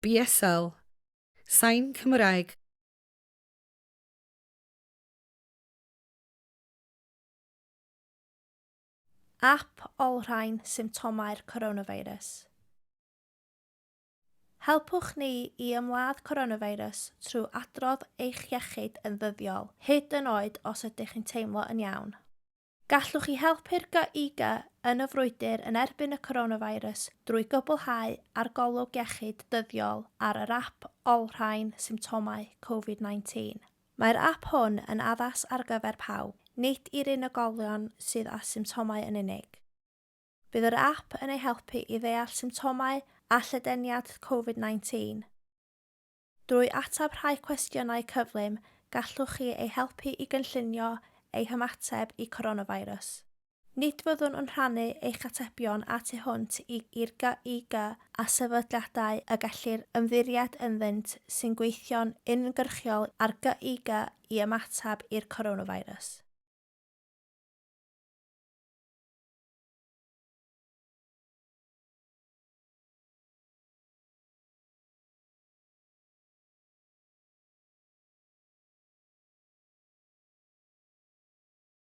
BSL, Sain Cymraeg. Ap olrhain symptomau'r coronavirus. Helpwch ni i ymladd coronavirus trwy adrodd eich iechyd yn ddyddiol, hyd yn oed os ydych chi'n teimlo yn iawn. Gallwch chi helpu'r GIG yn y frwydr yn erbyn y coronavirus drwy gwblhau argolwg iechyd dyddiol ar yr ap olrhain symptomau COVID-19. Mae'r ap hwn yn addas ar gyfer pawb, nid i'r unigolion sydd â symptomau yn unig. Bydd yr ap yn ei helpu i ddeall symptomau a lledeniad COVID-19. Drwy atab rhai cwestiynau cyflym, gallwch chi ei helpu i gynllunio ei hymateb i coronavirus. Nid fyddwn yn rhannu eich atebion at eu hwnt i'r GIG a sefydliadau y gellir ymddiried ynddynt sy'n gweithio'n uniongyrchol ar GIG i ymatab i'r coronavirus.